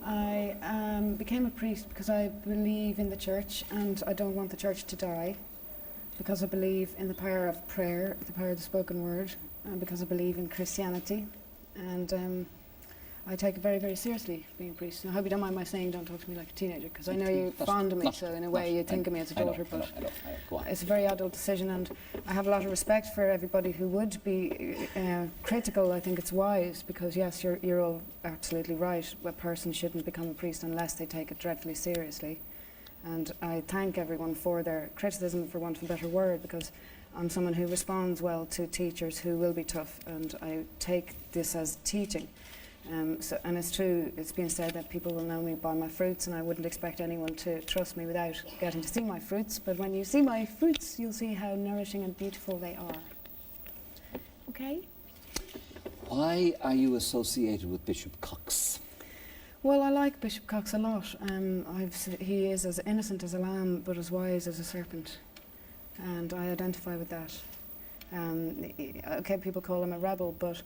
I became a priest because I believe in the church and I don't want the church to die, because I believe in the power of prayer, the power of the spoken word, and because I believe in Christianity. And I take it very, very seriously, being a priest. And I hope you don't mind my saying don't talk to me like a teenager, because I know you're fond of me, so in a way you think of me as a daughter, but Go on. it's a very adult decision, and I have a lot of respect for everybody who would be critical. I think it's wise, because yes, you're all absolutely right. A person shouldn't become a priest unless they take it dreadfully seriously. And I thank everyone for their criticism, for want of a better word, because I'm someone who responds well to teachers who will be tough, and I take this as teaching. And it's true, it's been said that people will know me by my fruits, and I wouldn't expect anyone to trust me without getting to see my fruits, but when you see my fruits, you'll see how nourishing and beautiful they are. Okay? Why are you associated with Bishop Cox? Well, I like Bishop Cox a lot. He is as innocent as a lamb, but as wise as a serpent, and I identify with that. Okay, people call him a rebel, but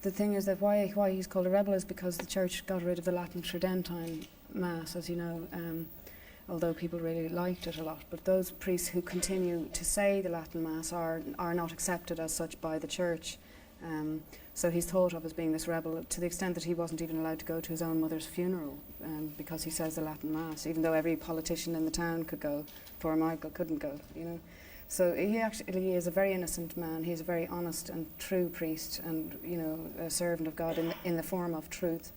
the thing is that why he's called a rebel is because the church got rid of the Latin Tridentine Mass, as you know, although people really liked it a lot. But those priests who continue to say the Latin Mass are not accepted as such by the church. So he's thought of as being this rebel, to the extent that he wasn't even allowed to go to his own mother's funeral because he says the Latin Mass, even though every politician in the town could go. Poor Michael couldn't go, you know. So he actually is a very innocent man. He's a very honest and true priest, and you know, a servant of God in the form of truth.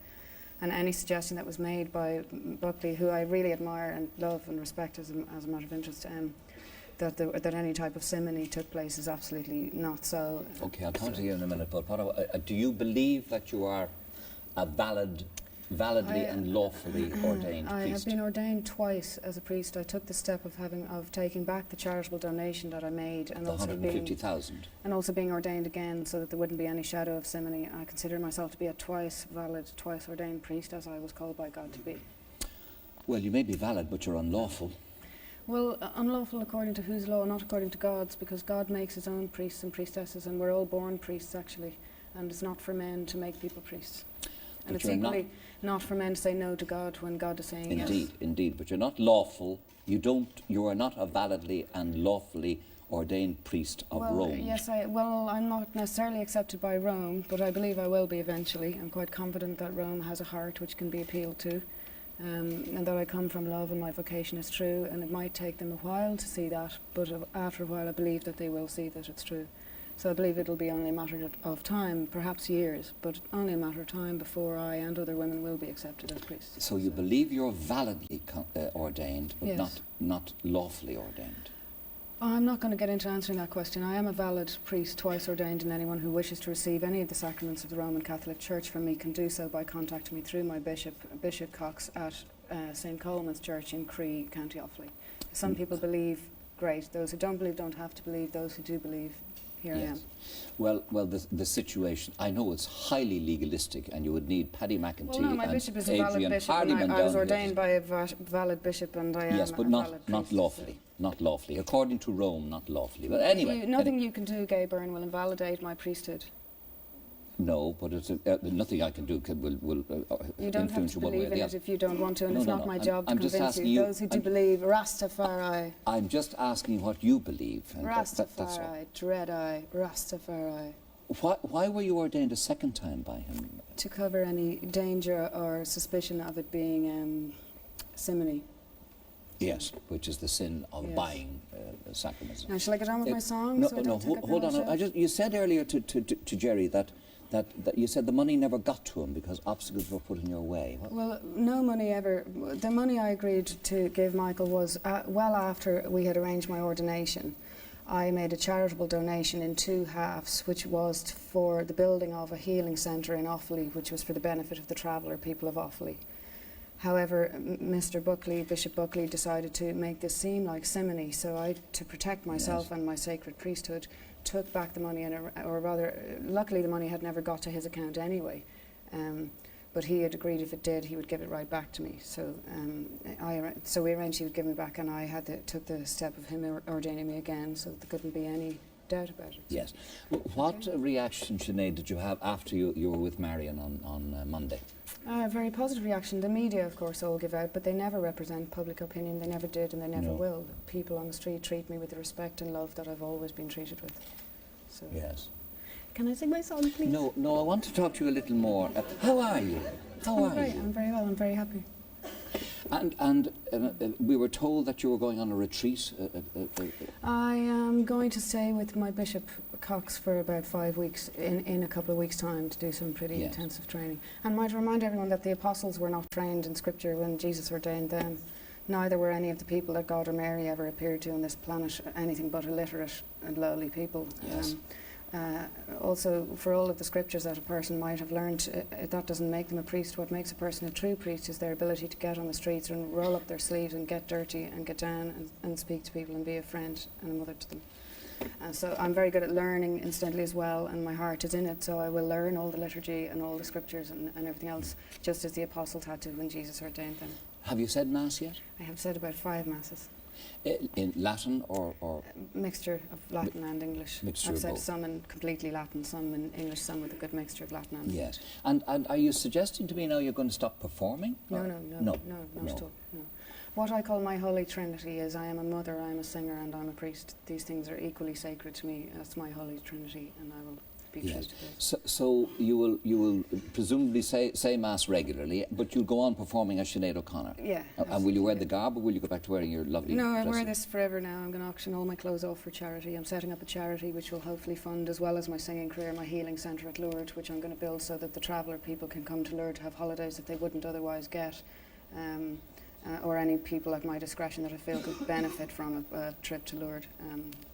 And any suggestion that was made by Buckley, who I really admire and love and respect as a matter of interest, that any type of simony took place is absolutely not so. Okay, I'll come to you in a minute, but do you believe that you are a validly and lawfully ordained I priest? have been ordained twice as a priest. I took the step of taking back the charitable donation that I made, and the also 150,000, and also being ordained again, so that there wouldn't be any shadow of simony. I consider myself to be a twice ordained priest, as I was called by God to be. Well, you may be valid, but you're unlawful. Well, unlawful according to whose law? Not according to God's, because God makes his own priests and priestesses, and we're all born priests actually, and it's not for men to make people priests. And But it's equally not for men to say no to God when God is saying yes. Indeed, but you're not lawful. You are not a validly and lawfully ordained priest of Rome. Yes, I'm not necessarily accepted by Rome, but I believe I will be eventually. I'm quite confident that Rome has a heart which can be appealed to, and that I come from love and my vocation is true, and it might take them a while to see that, but after a while I believe that they will see that it's true. So I believe it'll be only a matter of time, perhaps years, but only a matter of time before I and other women will be accepted as priests. So you believe you're validly ordained, but yes. not lawfully ordained? I'm not going to get into answering that question. I am a valid priest, twice ordained, and anyone who wishes to receive any of the sacraments of the Roman Catholic Church from me can do so by contacting me through my bishop, Bishop Cox, at St. Coleman's Church in Cree, County Offaly. Some people believe, great. Those who don't believe don't have to believe. Those who do believe, here I am. Well, the situation, I know it's highly legalistic, and you would need Paddy McEntee well, no, my bishop is a valid Adrian bishop, Hardiman and I was down ordained here. by a valid bishop, and I am yes, but a valid priest. not lawfully. Not lawfully. According to Rome, not lawfully. But anyway. Nothing you can do, Gay Byrne, will invalidate my priesthood. No, but it's nothing I can do will you don't have influence to you one way or believe in the it other. if you don't want to, and it's not my job to I'm just convince asking you. Those who do believe, Rastafari. I'm just asking what you believe. And that's all. Rastafari, Dread-Eye, Rastafari. Why were you ordained a second time by him? To cover any danger or suspicion of it being simony. Yes, which is the sin of buying sacraments. Now, shall I get on with my song? No, hold on. You said earlier to Jerry that you said the money never got to him because obstacles were put in your way. Well, no money ever. The money I agreed to give Michael was well after we had arranged my ordination. I made a charitable donation in 2 halves, which was for the building of a healing centre in Offaly, which was for the benefit of the traveller people of Offaly. However, Mr. Buckley, Bishop Buckley, decided to make this seem like simony, so I, to protect myself and my sacred priesthood, took back the money, or rather, luckily the money had never got to his account anyway, but he had agreed if it did, he would give it right back to me. So so we arranged he would give me back, and I took the step of him ordaining me again, so there couldn't be any doubt about it. Yes. What reaction, Sinead, did you have after you were with Marion on Monday? A very positive reaction. The media, of course, all give out, but they never represent public opinion. They never did, and they never will. People on the street treat me with the respect and love that I've always been treated with. So. Yes. Can I sing my song, please? No, I want to talk to you a little more. How are you? How are you? I'm very well. I'm very happy. And we were told that you were going on a retreat. I am going to stay with my Bishop Cox for about 5 weeks, in a couple of weeks' time, to do some pretty intensive training. And might remind everyone that the apostles were not trained in Scripture when Jesus ordained them. Neither were any of the people that God or Mary ever appeared to on this planet anything but illiterate and lowly people. Yes. Also, for all of the scriptures that a person might have learned, that doesn't make them a priest. What makes a person a true priest is their ability to get on the streets and roll up their sleeves and get dirty and get down and speak to people and be a friend and a mother to them. So I'm very good at learning incidentally as well, and my heart is in it, so I will learn all the liturgy and all the scriptures and everything else, just as the apostles had to when Jesus ordained them. Have you said Mass yet? I have said about 5 Masses. In Latin or? Mixture of Latin and English. Mixture I've of said both. Some in completely Latin, some in English, some with a good mixture of Latin and Yes. And are you suggesting to me now you're going to stop performing? No, not at all. No. What I call my Holy Trinity is I am a mother, I am a singer, and I'm a priest. These things are equally sacred to me. That's my Holy Trinity, and I will be true to this. So you will presumably say Mass regularly, but you'll go on performing as Sinead O'Connor. Yeah. And will you wear the garb, or will you go back to wearing your lovely No, I dresses? wear this forever now. I'm going to auction all my clothes off for charity. I'm setting up a charity which will hopefully fund, as well as my singing career, my healing centre at Lourdes, which I'm going to build so that the traveller people can come to Lourdes to have holidays that they wouldn't otherwise get. Or any people at my discretion that I feel could benefit from a trip to Lourdes.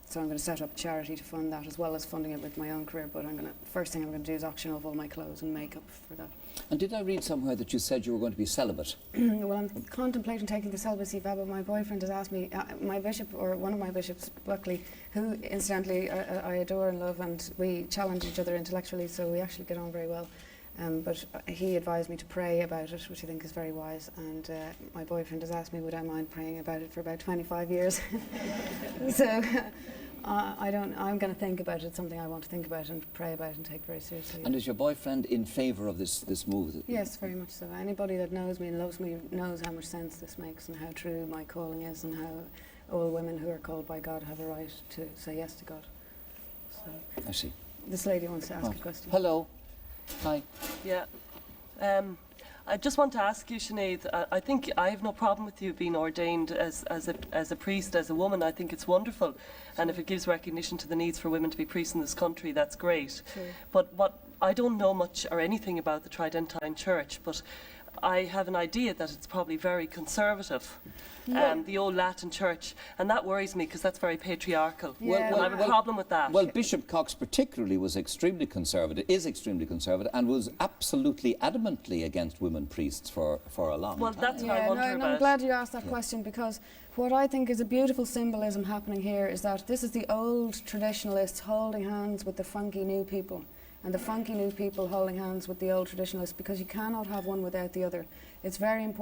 So I'm going to set up a charity to fund that, as well as funding it with my own career. But first thing I'm going to do is auction off all my clothes and makeup for that. And did I read somewhere that you said you were going to be celibate? Well, I'm contemplating taking the celibacy vow, but my boyfriend has asked me, my bishop, or one of my bishops, Buckley, who incidentally I adore and love, and we challenge each other intellectually, so we actually get on very well. But he advised me to pray about it, which I think is very wise. And my boyfriend has asked me, would I mind praying about it for about 25 years? So I'm going to think about it. It's something I want to think about and pray about and take very seriously. And is your boyfriend in favour of this move? Yes, very much so. Anybody that knows me and loves me knows how much sense this makes and how true my calling is, and how all women who are called by God have a right to say yes to God. So I see. this lady wants to ask a question. Hello. Hi. Yeah. I just want to ask you, Sinead, I think I have no problem with you being ordained as a priest, as a woman. I think it's wonderful. And if it gives recognition to the needs for women to be priests in this country, that's great. Sure. But what I don't know much or anything about the Tridentine Church, but I have an idea that it's probably very conservative, the old Latin Church, and that worries me because that's very patriarchal. Yeah, and I have a problem with that. Well, Bishop Cox particularly was extremely conservative, is extremely conservative, and was absolutely adamantly against women priests for a long Well, time. that's what I wonder I'm about. glad you asked that question, because what I think is a beautiful symbolism happening here is that this is the old traditionalists holding hands with the funky new people, and the funky new people holding hands with the old traditionalists, because you cannot have one without the other. It's very important.